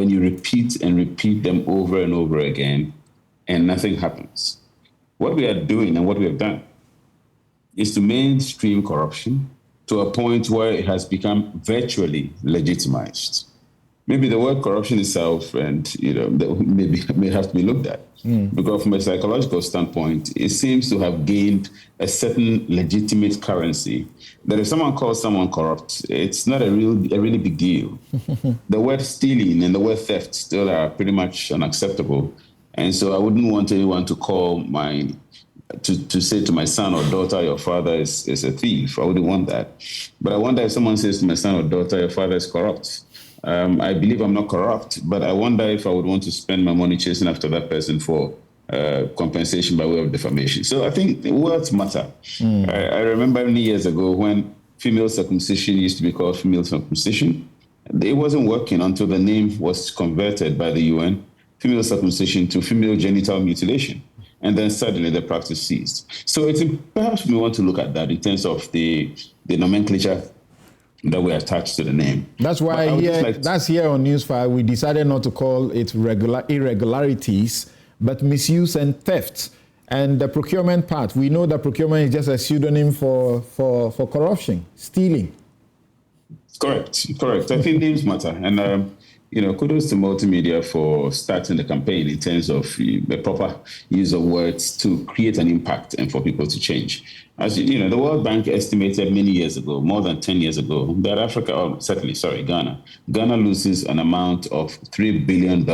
when you repeat and repeat them over and over again and nothing happens. What we are doing and what we have done is to mainstream corruption to a point where it has become virtually legitimized. Maybe the word corruption itself, and may have to be looked at, because from a psychological standpoint, it seems to have gained a certain legitimate currency. That if someone calls someone corrupt, it's not a really big deal. The word stealing and the word theft still are pretty much unacceptable, and so I wouldn't want anyone to call to say to my son or daughter, your father is a thief. I wouldn't want that. But I wonder if someone says to my son or daughter, your father is corrupt. I believe I'm not corrupt, but I wonder if I would want to spend my money chasing after that person for compensation by way of defamation. So I think words matter. I remember many years ago when female circumcision used to be called female circumcision. It wasn't working until the name was converted by the UN, female circumcision, to female genital mutilation. And then suddenly the practice ceased. So perhaps we want to look at that in terms of the nomenclature that we attach to the name. That's why here on News 5, we decided not to call it irregularities, but misuse and theft. And the procurement part, we know that procurement is just a pseudonym for corruption, stealing. Correct. I think names matter. And, kudos to multimedia for starting the campaign in terms of the proper use of words to create an impact and for people to change. As the World Bank estimated many years ago, more than 10 years ago, that Ghana loses an amount of $3 billion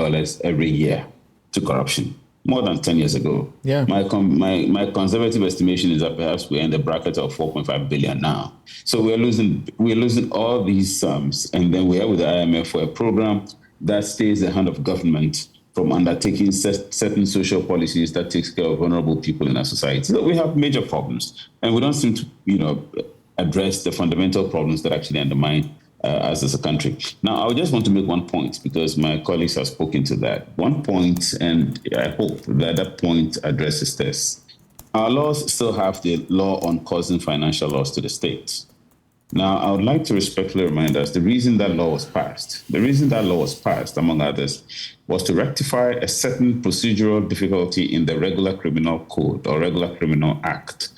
every year to corruption. More than 10 years ago. Yeah. My conservative estimation is that perhaps we're in the bracket of 4.5 billion now. So we're losing all these sums, and then we are with the IMF for a program that stays the hand of government from undertaking certain social policies that takes care of vulnerable people in our society. So we have major problems, and we don't seem to, address the fundamental problems that actually undermine us as a country. Now, I just want to make one point because my colleagues have spoken to that. One point, and I hope that point addresses this. Our laws still have the law on causing financial loss to the state. Now, I would like to respectfully remind us the reason that law was passed, among others, was to rectify a certain procedural difficulty in the regular criminal code or regular criminal act.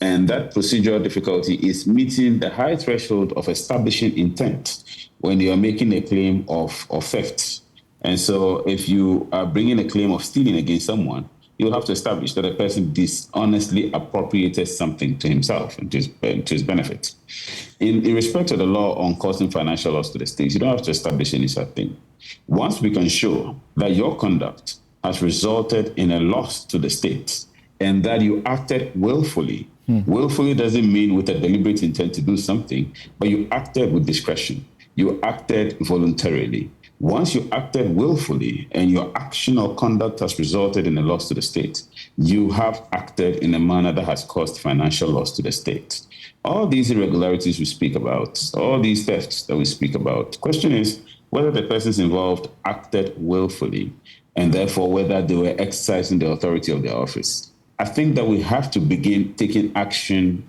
And that procedural difficulty is meeting the high threshold of establishing intent when you are making a claim of theft. And so if you are bringing a claim of stealing against someone, you'll have to establish that a person dishonestly appropriated something to himself and to his benefit. In respect to the law on causing financial loss to the state, you don't have to establish any such thing. Once we can show that your conduct has resulted in a loss to the state and that you acted willfully, willfully doesn't mean with a deliberate intent to do something, but you acted with discretion. You acted voluntarily. Once you acted willfully and your action or conduct has resulted in a loss to the state, you have acted in a manner that has caused financial loss to the state. All these irregularities we speak about, all these thefts that we speak about, the question is whether the persons involved acted willfully and therefore whether they were exercising the authority of their office. I think that we have to begin taking action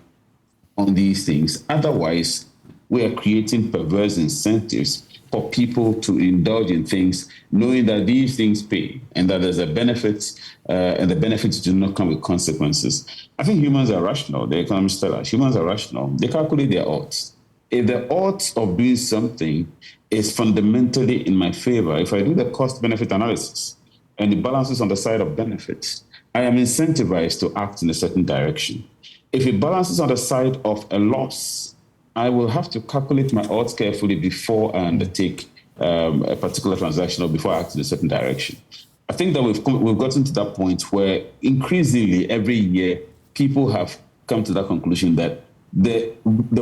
on these things. Otherwise, we are creating perverse incentives for people to indulge in things, knowing that these things pay and that there's a benefit, and the benefits do not come with consequences. I think humans are rational. The economists tell us humans are rational. They calculate their odds. If the odds of doing something is fundamentally in my favor, if I do the cost-benefit analysis and it balances on the side of benefits, I am incentivized to act in a certain direction. If it balances on the side of a loss, I will have to calculate my odds carefully before I undertake a particular transaction or before I act in a certain direction. I think that we've gotten to that point where increasingly every year people have come to that conclusion that the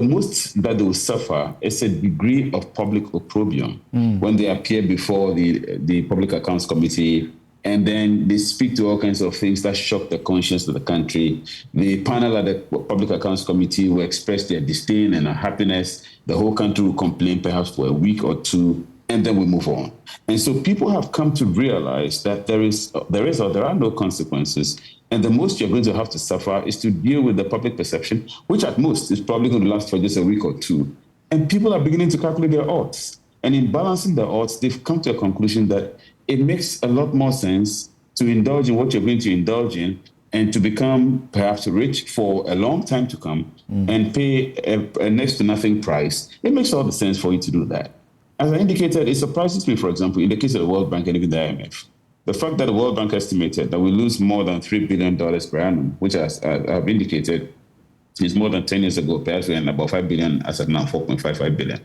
most that they will suffer is a degree of public opprobrium when they appear before the Public Accounts Committee, and then they speak to all kinds of things that shock the conscience of the country. The panel at the Public Accounts Committee will express their disdain and unhappiness. The whole country will complain perhaps for a week or two, and then we move on. And so people have come to realize that there are no consequences. And the most you're going to have to suffer is to deal with the public perception, which at most is probably going to last for just a week or two. And people are beginning to calculate their odds. And in balancing the odds, they've come to a conclusion that it makes a lot more sense to indulge in what you're going to indulge in and to become perhaps rich for a long time to come and pay a next to nothing price. It makes all the sense for you to do that. As I indicated, it surprises me, for example, in the case of the World Bank and even the IMF, the fact that the World Bank estimated that we lose more than $3 billion per annum, which as I've indicated, is more than 10 years ago, perhaps we're in about 5 billion, as of now, 4.55 billion.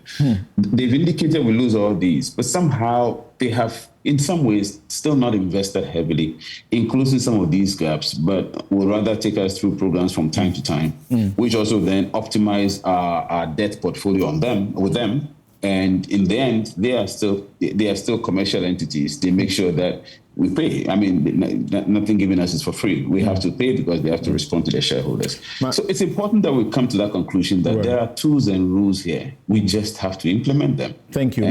They've indicated we lose all these, but somehow they have, in some ways, still not invested heavily in closing some of these gaps, but will rather take us through programs from time to time, which also then optimize our debt portfolio with them. And in the end, they are still commercial entities. They make sure that we pay. I mean, nothing given us is for free. We have to pay because they have to respond to their shareholders. So it's important that we come to that conclusion that there are tools and rules here. We just have to implement them. Thank you.